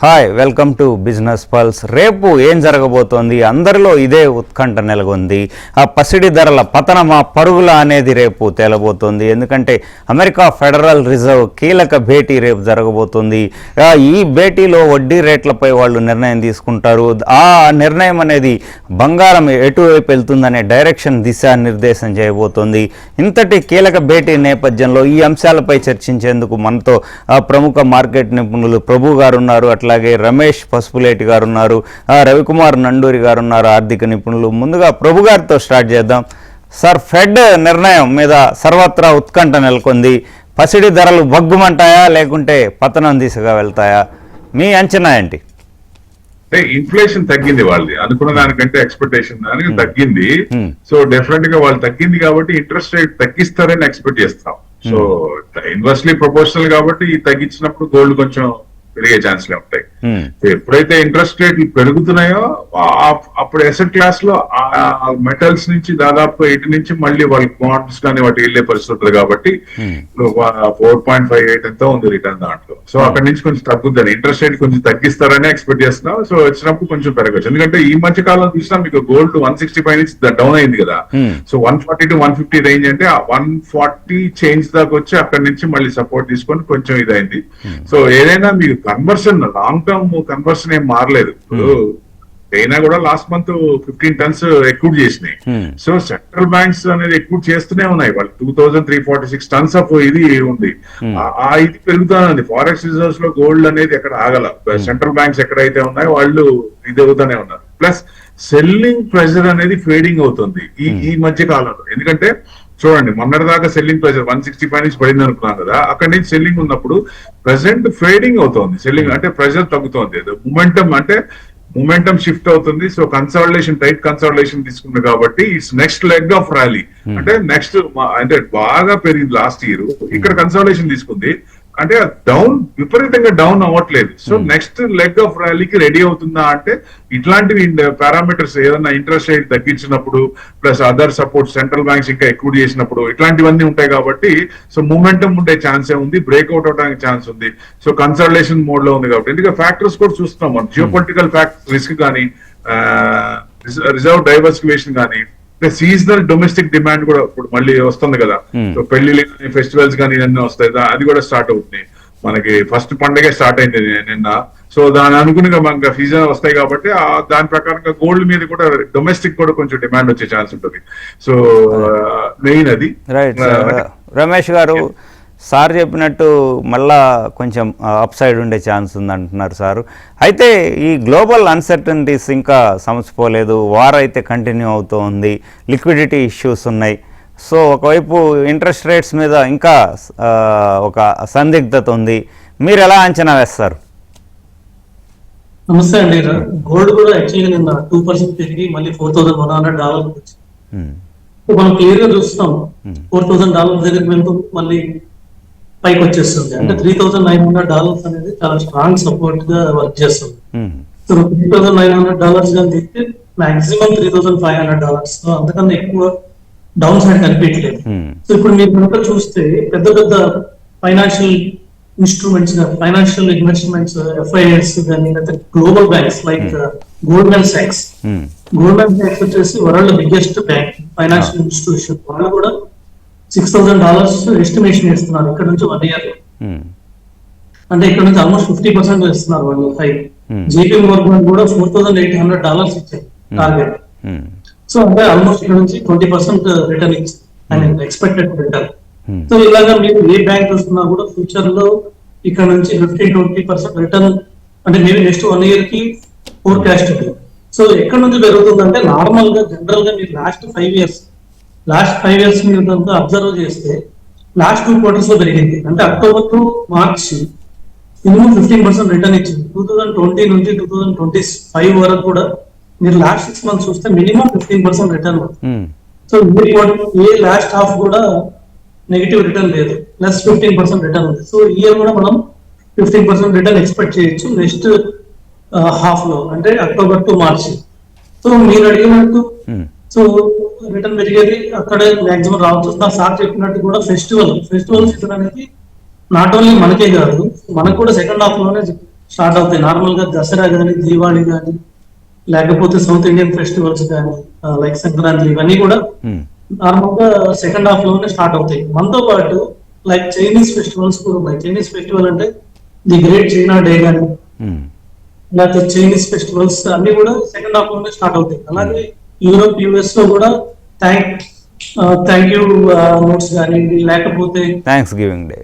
Hi, welcome to business pulse. రేపు ఏం జరగబోతోంది? అందరిలో ఇదే ఉత్కంఠ నెలకొంది. ఆ పసిడి ధరల పతనమా పరుగుల అనేది రేపు తేలబోతోంది. ఎందుకంటే అమెరికా ఫెడరల్ రిజర్వ్ కీలక భేటీ రేపు జరగబోతోంది. ఈ భేటీలో వడ్డీ రేట్లపై వాళ్ళు నిర్ణయం తీసుకుంటారు. ఆ నిర్ణయం అనేది బంగారం ఎటువైపు వెళ్తుందనే డైరెక్షన్ దిశానిర్దేశం చేయబోతోంది. ఇంతటి కీలక భేటీ నేపథ్యంలో ఈ అంశాలపై చర్చించేందుకు మనతో ప్రముఖ మార్కెట్ నిపుణులు ప్రభు గారు ఉన్నారు, అట్లాగే రమేష్ పసుపులేటి గారు ఉన్నారు, రవికుమార్ నండూరి గారు ఉన్నారు, ఆర్థిక నిపుణులు. ముందుగా ప్రభు గారితో స్టార్ట్ చేద్దాం. సార్, ఫెడ్ నిర్ణయం మీద సర్వత్రా ఉత్కంఠ నెలకొంది. పసిడి ధరలు బగ్గుమంటాయా లేకుంటే పతనం దిశగా వెళ్తాయా? మీ అంచనా ఏంటి? అంటే ఇన్ఫ్లేషన్ తగ్గింది, వాళ్ళది అనుకున్న దానికంటే ఎక్స్పెక్టేషన్ దానికి తగ్గింది. సో డెఫినెట్ గా వాళ్ళు తగ్గింది కాబట్టి ఇంట్రెస్ట్ రేట్ తగ్గిస్తారని ఎక్స్పెక్ట్ చేస్తాం. సో ఇన్వర్స్లీ ప్రపోర్షనల్ కాబట్టి తగ్గించినప్పుడు గోల్డ్ కొంచెం పెరిగే ఛాన్స్లే ఉంటాయి. ఎప్పుడైతే ఇంట్రెస్ట్ రేట్లు పెరుగుతున్నాయో అప్పుడు అసెట్ క్లాస్ లో మెటల్స్ నుంచి దాదాపు 8 నుంచి మళ్ళీ వాళ్ళకి బాండ్స్ కానీ వాటి వెళ్లే పరిస్థితి ఉంటుంది. కాబట్టి 4.58 ఎంతో ఉంది రిటర్న్ దాంట్లో. సో అక్కడ నుంచి కొంచెం తగ్గుద్దని ఇంట్రెస్ట్ రేట్ కొంచెం తగ్గిస్తారని ఎక్స్పెక్ట్ చేస్తున్నాం. సో వచ్చినప్పుడు కొంచెం పెరగచ్చు. ఎందుకంటే ఈ మధ్య కాలంలో చూసినా మీకు గోల్డ్ 165 నుంచి డౌన్ అయింది కదా. సో 140 to 150 రేంజ్ అంటే 140 చేంజ్ దాకా వచ్చి అక్కడి నుంచి మళ్ళీ సపోర్ట్ తీసుకొని కొంచెం ఇదైంది. సో ఏదైనా మీకు కన్వర్షన్ లాంగ్ టర్మ్ కన్వర్షన్ ఏం మారలేదు. చైనా కూడా లాస్ట్ మంత్ 15 tons ఎక్యూట్ చేసినాయి. సో సెంట్రల్ బ్యాంక్స్ అనేది ఎక్యూట్ చేస్తూనే ఉన్నాయి. వాళ్ళు 2346 tons ఆఫ్ ఇది ఉంది. ఆ ఇది పెరుగుతానండి. ఫారెక్స్ రిజర్వ్స్ లో గోల్డ్ అనేది ఎక్కడ ఆగల. సెంట్రల్ బ్యాంక్స్ ఎక్కడైతే ఉన్నాయో వాళ్ళు ఇది అవుతానే ఉన్నారు. ప్లస్ సెల్లింగ్ ప్రెషర్ అనేది ఫేడింగ్ అవుతుంది ఈ మధ్య కాలంలో. ఎందుకంటే చూడండి, మొన్నటిదాకా సెల్లింగ్ ప్రెషర్ 165 నుంచి పడింది అనుకున్నాం కదా. అక్కడి నుంచి సెల్లింగ్ ఉన్నప్పుడు ప్రెసెంట్ ఫేడింగ్ అవుతుంది. సెల్లింగ్ అంటే ప్రెషర్ తగ్గుతోంది. మొమెంటం షిఫ్ట్ అవుతుంది. సో కన్సాలిడేషన్, టైట్ కన్సాలిడేషన్ తీసుకుంది కాబట్టి it's next leg of rally. అంటే నెక్స్ట్ అంటే బాగా పెరిగింది లాస్ట్ ఇయర్, ఇక్కడ కన్సాలిడేషన్ తీసుకుంది అంటే డౌన్ విపరీతంగా డౌన్ అవ్వట్లేదు. సో నెక్స్ట్ లెగ్ ఆఫ్ ర్యాలీకి రెడీ అవుతుందా అంటే ఇట్లాంటివి పారామీటర్స్ ఏదన్నా ఇంట్రెస్ట్ రేట్ తగ్గించినప్పుడు plus other support central banks ఇంకా ఎక్కువ చేసినప్పుడు ఇట్లాంటివన్నీ ఉంటాయి. కాబట్టి సో మూమెంటం ఉండే ఛాన్సే ఉంది, బ్రేక్అవుట్ అవడానికి ఛాన్స్ ఉంది. సో కన్సల్టేషన్ మోడ్ లో ఉంది కాబట్టి ఎందుకంటే ఫ్యాక్టర్స్ కూడా చూస్తున్నాం మనం. జియో పొలిటికల్ రిస్క్ కానీ, రిజర్వ్ డైవర్సిఫికేషన్ కానీ, సీజనల్ డొమెస్టిక్ డిమాండ్ కూడా ఇప్పుడు మళ్ళీ వస్తుంది కదా. సో పెళ్లి కానీ, ఫెస్టివల్స్ కానీ ఇవన్నీ వస్తాయి. అది కూడా స్టార్ట్ అవుతుంది. మనకి ఫస్ట్ పండుగ స్టార్ట్ అయింది నిన్న. సో దాని అనుగుణంగా మనకు సీజన్ వస్తాయి కాబట్టి దాని ప్రకారంగా గోల్డ్ మీద కూడా డొమెస్టిక్ కూడా కొంచెం డిమాండ్ వచ్చే ఛాన్స్ ఉంటుంది. సో మెయిన్ అది. రైట్ రమేష్ గారు, సార్ చెప్పినట్టు మళ్ళా కొంచెం అప్ సైడ్ ఉండే ఛాన్స్ ఉందంటున్నారు సార్. అయితే ఈ గ్లోబల్ అన్సర్టనిటీస్ ఇంకా సమసిపోలేదు. వార్ అయితే కంటిన్యూ అవుతూ ఉంది, లిక్విడిటీ ఇష్యూస్ ఉన్నాయి. సో ఒకవైపు ఇంట్రెస్ట్ రేట్స్ మీద ఇంకా ఒక సందిగ్ధత ఉంది. మీరు ఎలా అంచనా వేస్తారు? నమస్తే అండి. గోల్డ్ కూడా యాక్చువల్గా నిన్న 2% పెరిగి మళ్ళీ $4,100 వచ్చింది. మనం క్లియర్ గా చూస్తాం $4,000 దగ్గరికి వెళ్తూ మళ్ళీ పైకి వచ్చేస్తుంది. అంటే $3,900 అనేది చాలా స్ట్రాంగ్ సపోర్ట్ గా వర్క్ చేస్తుంది. సో $3,900 కానీ తీస్తే మాక్సిమం $3,500. సో అంతకన్నా ఎక్కువ డౌన్ సైడ్ కనిపించలేదు. సో ఇప్పుడు మీరు కనుక చూస్తే పెద్ద పెద్ద financial instruments, financial investments, FIIs కానీ లేకపోతే గ్లోబల్ బ్యాంక్స్ లైక్ గోల్డ్మెన్ సాక్స్ వచ్చేసి world biggest bank financial institution, వాళ్ళు కూడా $6,000 ఎస్టిమేషన్ ఇస్తున్నారు ఇక్కడ నుంచి 1 year. అంటే ఇక్కడ నుంచి ఆల్మోస్ట్ 50% ఇస్తున్నారు వాళ్ళు. JP Morgan కూడా $4,800 ఇచ్చారు టార్గెట్. సో అంటే ఆల్మోస్ట్ ఇక్కడ నుంచి 20% రిటర్న్ ఇచ్చింది, I mean expected return. So ఇలాగా మీరు ఏ బ్యాంక్ చూస్తున్నా కూడా ఫ్యూచర్ లో ఇక్కడ నుంచి 15-20% రిటర్న్ అంటే మీరు నెక్స్ట్ 1 year కి ఫోర్కాస్ట్ ఉంది. సో ఎక్కడ నుంచి పెరుగుతుందంటే నార్మల్ గా జనరల్ గా మీరు లాస్ట్ 5 years మీరు కనుక అబ్జర్వ్ చేస్తే లాస్ట్ 2 quarters లో పెరిగింది. అంటే October to March minimum 15% return ఇచ్చింది. 2020 నుంచి 2025 వరకు కూడా మీరు లాస్ట్ 6 months చూస్తే మినిమం 15% రిటర్న్. సో ఏ లాస్ట్ హాఫ్ కూడా నెగిటివ్ రిటర్న్ లేదు, ప్లస్ 15% రిటర్న్ ఉంది. సో ఈ ఇయర్ కూడా మనం 15% రిటర్న్ ఎక్స్పెక్ట్ చేయొచ్చు నెక్స్ట్ హాఫ్ లో, అంటే అక్టోబర్ టు మార్చ్. సో మీరు అడిగినట్టు సో రిటర్న్ పెరిగేది అక్కడే మాక్సిమం రావచ్చు. సార్ చెప్పినట్టు కూడా ఫెస్టివల్ సీజన్ అనేది నాట్ ఓన్లీ మనకే కాదు, మనకు కూడా సెకండ్ హాఫ్ లోనే స్టార్ట్ అవుతాయి. నార్మల్ గా దసరా కానీ, దీవాళి కానీ, లేకపోతే సౌత్ ఇండియన్ ఫెస్టివల్స్ కానీ, లైక్ సంక్రాంతి, ఇవన్నీ కూడా నార్మల్ గా సెకండ్ హాఫ్ లోనే స్టార్ట్ అవుతాయి. మనతో పాటు లైక్ చైనీస్ ఫెస్టివల్స్ కూడా ఉన్నాయి. చైనీస్ ఫెస్టివల్ అంటే ది గ్రేట్ చైనా డే కానీ, లేకపోతే చైనీస్ ఫెస్టివల్స్ అన్ని కూడా సెకండ్ హాఫ్ లోనే స్టార్ట్ అవుతాయి. అలాగే యూరోప్, యుఎస్ లో కూడా థ్యాంక్ యూ నోట్స్ కానివ్వండి, లేకపోతే thanks giving day.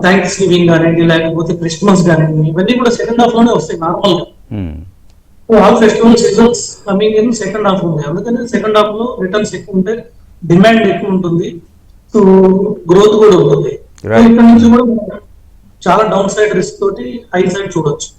Thanks giving కానివ్వండి, లేకపోతే క్రిస్మస్ కానివ్వండి, ఇవన్నీ కూడా సెకండ్ హాఫ్ లోనే వస్తాయి నార్మల్ గా. All festival seasons coming in second half ఉంది. అందుకని సెకండ్ హాఫ్ లో రిటర్న్స్ ఎక్కువ ఉంటే డిమాండ్ ఎక్కువ ఉంటుంది, సో గ్రోత్ కూడా ఉంటుంది. ఇక్కడ నుంచి కూడా చాలా డౌన్ సైడ్ రిస్క్ తోటి హై సైడ్ చూడొచ్చు.